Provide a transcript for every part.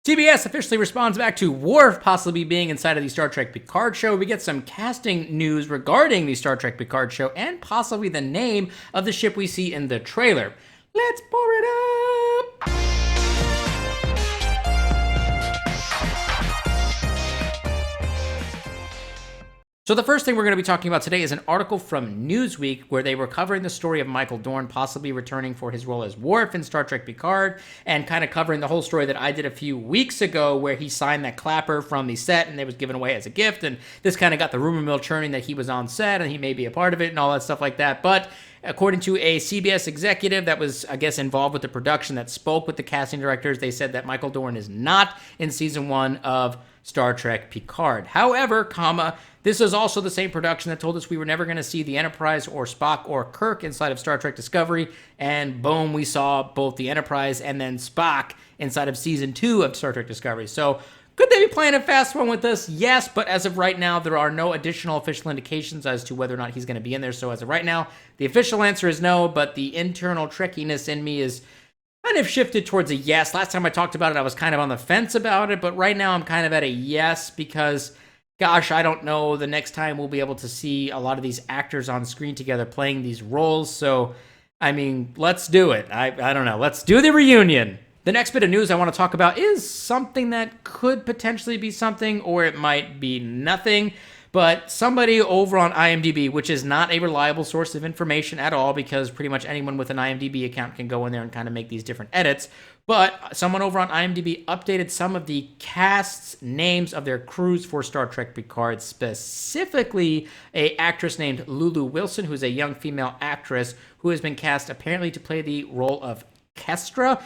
CBS officially responds back to Worf possibly being inside of the Star Trek Picard show. We get some casting news regarding the Star Trek Picard show and possibly the name of the ship we see in the trailer. Let's pour it up! So the first thing we're going to be talking about today is an article from Newsweek where they were covering the story of Michael Dorn possibly returning for his role as Worf in Star Trek Picard, and kind of covering the whole story that I did a few weeks ago where he signed that clapper from the set and it was given away as a gift, and this kind of got the rumor mill churning that he was on set and he may be a part of it and all that stuff like that. But according to a CBS executive that was, I guess, involved with the production that spoke with the casting directors, they said that Michael Dorn is not in season 1 of Star Trek Picard. However, this is also the same production that told us we were never going to see the Enterprise or Spock or Kirk inside of Star Trek Discovery, and boom, we saw both the Enterprise and then Spock inside of season 2 of Star Trek Discovery. So could they be playing a fast one with us? Yes, but as of right now, there are no additional official indications as to whether or not he's going to be in there. So as of right now, the official answer is no, but the internal trekkiness in me is kind of shifted towards a yes. Last time I talked about it, I was kind of on the fence about it, but right now I'm kind of at a yes because, gosh, I don't know the next time we'll be able to see a lot of these actors on screen together playing these roles. So, I mean, let's do it. I don't know. Let's do the reunion. The next bit of news I want to talk about is something that could potentially be something, or it might be nothing. But somebody over on IMDb, which is not a reliable source of information at all, because pretty much anyone with an IMDb account can go in there and kind of make these different edits. But someone over on IMDb updated some of the cast's names of their crews for Star Trek Picard, specifically an actress named Lulu Wilson, who's a young female actress who has been cast apparently to play the role of Kestra.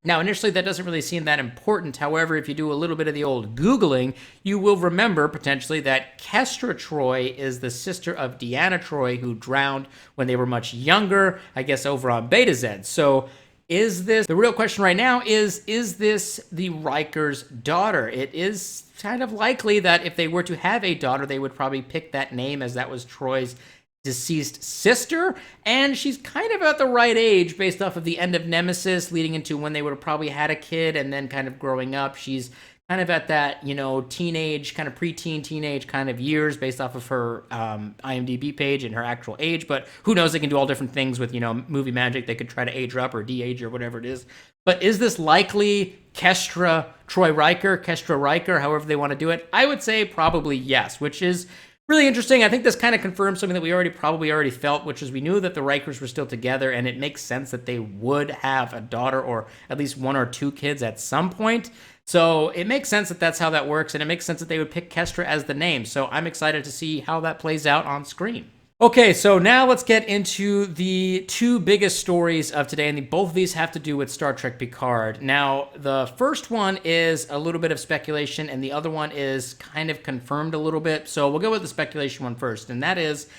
Now, initially, that doesn't really seem that important. However, if you do a little bit of the old Googling, you will remember, potentially, that Kestra Troy is the sister of Deanna Troy, who drowned when they were much younger, I guess, over on Beta Z. So, the real question right now is this the Rikers' daughter? It is kind of likely that if they were to have a daughter, they would probably pick that name, as that was Troy's deceased sister, and she's kind of at the right age based off of the end of Nemesis leading into when they would have probably had a kid, and then kind of growing up. She's kind of at that, teenage, kind of preteen, teenage kind of years based off of her IMDb page and her actual age. But who knows, they can do all different things with, movie magic. They could try to age her up or de-age or whatever it is. But is this likely Kestra Troy Riker, Kestra Riker, however they want to do it? I would say probably yes, which is really interesting. I think this kind of confirms something that we probably already felt, which is we knew that the Rikers were still together, and it makes sense that they would have a daughter or at least 1 or 2 kids at some point. So it makes sense that that's how that works, and it makes sense that they would pick Kestra as the name. So I'm excited to see how that plays out on screen. Okay, so now let's get into the 2 biggest stories of today, and both of these have to do with Star Trek Picard. Now, the first one is a little bit of speculation, and the other one is kind of confirmed a little bit. So we'll go with the speculation one first, and that is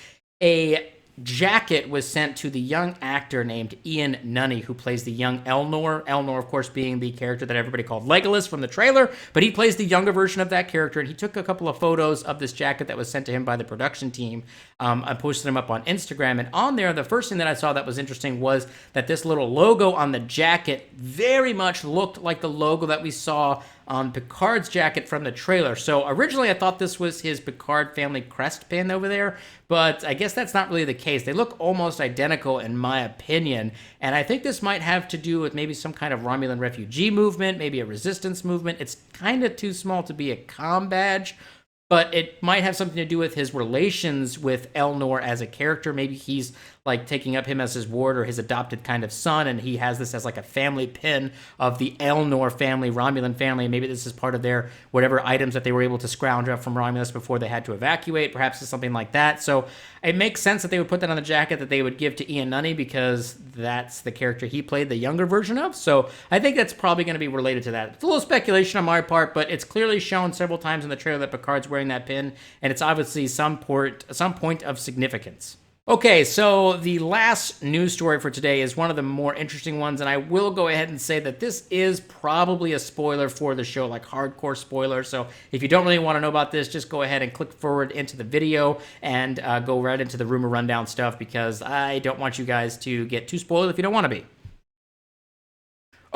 a jacket was sent to the young actor named Ian Nunney, who plays the young Elnor. Elnor, of course, being the character that everybody called Legolas from the trailer, but he plays the younger version of that character, and he took a couple of photos of this jacket that was sent to him by the production team. I posted them up on Instagram, and on there, the first thing that I saw that was interesting was that this little logo on the jacket very much looked like the logo that we saw on Picard's jacket from the trailer. So originally I thought this was his Picard family crest pin over there, but I guess that's not really the case. They look almost identical in my opinion, and I think this might have to do with maybe some kind of Romulan refugee movement, maybe a resistance movement. It's kind of too small to be a comm badge, but it might have something to do with his relations with Elnor as a character. Maybe he's like taking up him as his ward or his adopted kind of son, and he has this as like a family pin of the Elnor family, Romulan family. Maybe this is part of their whatever items that they were able to scrounge up from Romulus before they had to evacuate. Perhaps it's something like that. So it makes sense that they would put that on the jacket that they would give to Ian Nunney, because that's the character he played the younger version of. So I think that's probably going to be related to that. It's a little speculation on my part, but it's clearly shown several times in the trailer that Picard's wearing that pin, and it's obviously some point of significance. Okay, so the last news story for today is one of the more interesting ones, and I will go ahead and say that this is probably a spoiler for the show, like hardcore spoiler. So if you don't really want to know about this, just go ahead and click forward into the video and go right into the rumor rundown stuff, because I don't want you guys to get too spoiled if you don't want to be.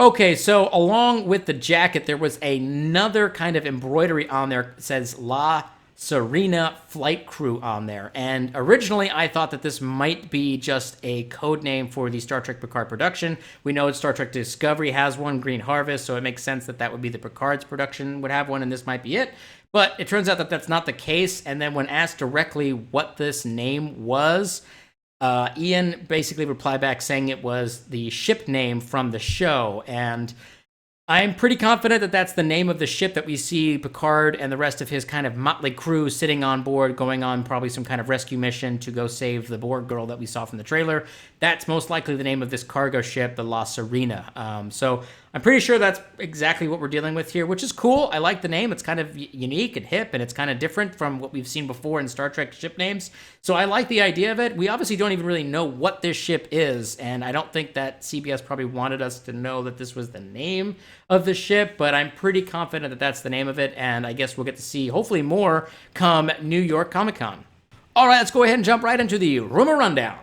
Okay, so along with the jacket, there was another kind of embroidery on there. It says La Sarina Flight Crew on there. And originally, I thought that this might be just a code name for the Star Trek Picard production. We know Star Trek Discovery has one, Green Harvest, so it makes sense that that would be the Picard's production would have one, and this might be it. But it turns out that that's not the case. And then when asked directly what this name was, Ian basically replied back saying it was the ship name from the show, and I'm pretty confident that that's the name of the ship that we see Picard and the rest of his kind of motley crew sitting on board, going on probably some kind of rescue mission to go save the Borg girl that we saw from the trailer. That's most likely the name of this cargo ship, the La Sarina. So I'm pretty sure that's exactly what we're dealing with here, which is cool. I like the name. It's kind of unique and hip, and it's kind of different from what we've seen before in Star Trek ship names. So I like the idea of it. We obviously don't even really know what this ship is, and I don't think that CBS probably wanted us to know that this was the name of the ship, but I'm pretty confident that that's the name of it, and I guess we'll get to see hopefully more come New York Comic-Con. All right, let's go ahead and jump right into the rumor rundown.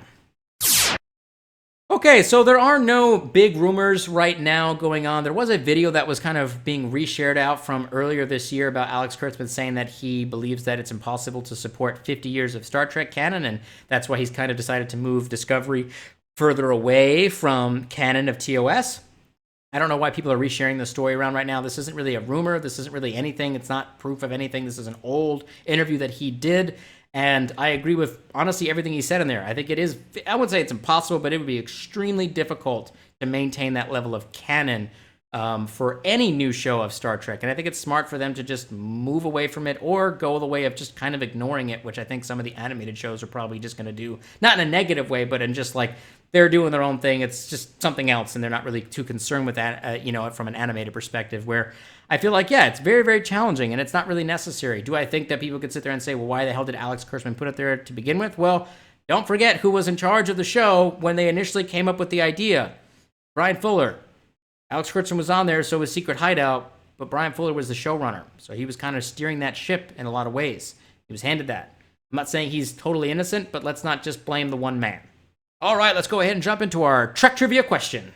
Okay, so there are no big rumors right now going on. There was a video that was kind of being reshared out from earlier this year about Alex Kurtzman saying that he believes that it's impossible to support 50 years of Star Trek canon, and that's why he's kind of decided to move Discovery further away from canon of TOS. I don't know why people are resharing the story around right now. This isn't really a rumor. This isn't really anything. It's not proof of anything. This is an old interview that he did. And I agree with, honestly, everything he said in there. I think it is, I wouldn't say it's impossible, but it would be extremely difficult to maintain that level of canon for any new show of Star Trek. And I think it's smart for them to just move away from it or go the way of just kind of ignoring it, which I think some of the animated shows are probably just going to do, not in a negative way, but in just like, they're doing their own thing. It's just something else, and they're not really too concerned with that, from an animated perspective, where I feel like, yeah, it's very, very challenging, and it's not really necessary. Do I think that people could sit there and say, well, why the hell did Alex Kurtzman put it there to begin with? Well, don't forget who was in charge of the show when they initially came up with the idea. Brian Fuller. Alex Kurtzman was on there, so was Secret Hideout, but Brian Fuller was the showrunner, so he was kind of steering that ship in a lot of ways. He was handed that. I'm not saying he's totally innocent, but let's not just blame the one man. All right, let's go ahead and jump into our Trek trivia question.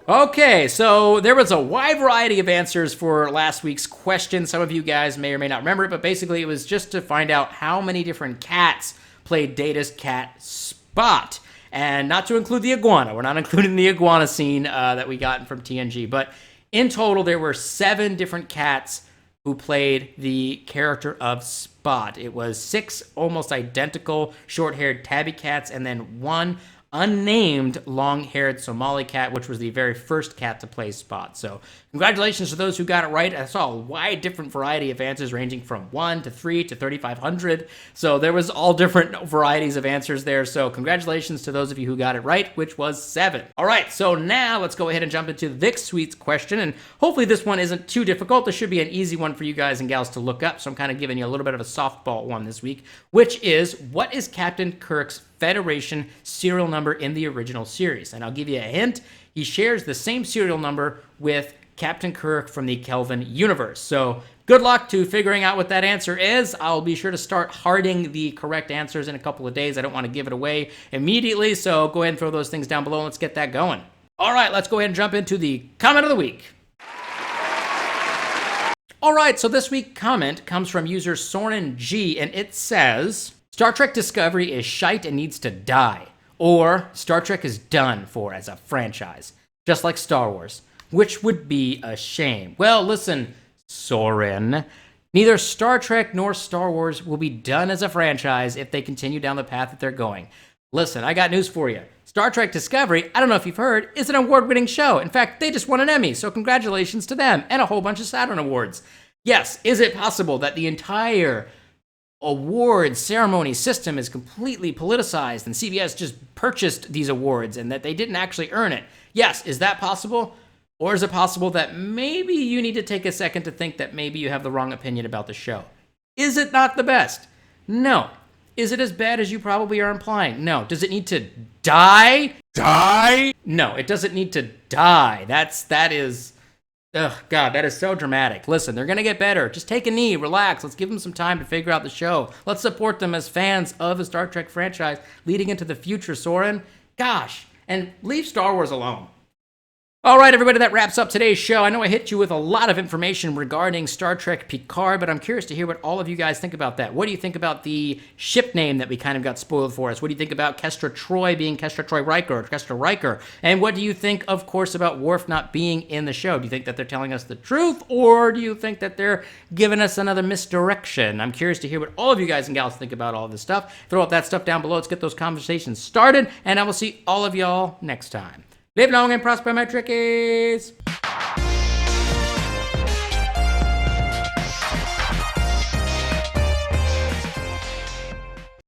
Okay, so there was a wide variety of answers for last week's question. Some of you guys may or may not remember it, but basically it was just to find out how many different cats played Data's cat Spot. And not to include the iguana. We're not including the iguana scene that we got from TNG. But in total, there were 7 different cats who played the character of Spot. It was 6 almost identical short-haired tabby cats, and then 1 unnamed long-haired Somali cat, which was the very first cat to play Spot. So congratulations to those who got it right. I saw a wide different variety of answers ranging from 1 to 3 to 3,500. So there was all different varieties of answers there. So congratulations to those of you who got it right, which was 7. All right, so now let's go ahead and jump into this week's question. And hopefully this one isn't too difficult. This should be an easy one for you guys and gals to look up. So I'm kind of giving you a little bit of a softball one this week, which is, what is Captain Kirk's Federation serial number in the original series? And I'll give you a hint. He shares the same serial number with Captain Kirk from the Kelvin universe. So good luck to figuring out what that answer is. I'll be sure to start harding the correct answers in a couple of days. I don't want to give it away immediately, so go ahead and throw those things down below and let's get that going. All right, let's go ahead and jump into the comment of the week. All right, so this week's comment comes from user Soren G, and it says, Star Trek Discovery is shite and needs to die. Or Star Trek is done for as a franchise. Just like Star Wars. Which would be a shame. Well, listen, Soren. Neither Star Trek nor Star Wars will be done as a franchise if they continue down the path that they're going. Listen, I got news for you. Star Trek Discovery, I don't know if you've heard, is an award-winning show. In fact, they just won an Emmy, so congratulations to them, and a whole bunch of Saturn Awards. Yes, is it possible that the entire award ceremony system is completely politicized and CBS just purchased these awards and that they didn't actually earn it? Yes, is that possible? Or is it possible that maybe you need to take a second to think that maybe you have the wrong opinion about the show? Is it not the best? No. Is it as bad as you probably are implying? No. Does it need to die? Die? No, it doesn't need to die. That is, oh God, that is so dramatic. Listen, they're going to get better. Just take a knee, relax. Let's give them some time to figure out the show. Let's support them as fans of the Star Trek franchise leading into the future, Soren. Gosh, and leave Star Wars alone. All right, everybody, that wraps up today's show. I know I hit you with a lot of information regarding Star Trek Picard, but I'm curious to hear what all of you guys think about that. What do you think about the ship name that we kind of got spoiled for us? What do you think about Kestra Troy being Kestra Troy Riker or Kestra Riker? And what do you think, of course, about Worf not being in the show? Do you think that they're telling us the truth, or do you think that they're giving us another misdirection? I'm curious to hear what all of you guys and gals think about all of this stuff. Throw up that stuff down below. Let's get those conversations started, and I will see all of y'all next time. Live long and prosper, my Trekkies!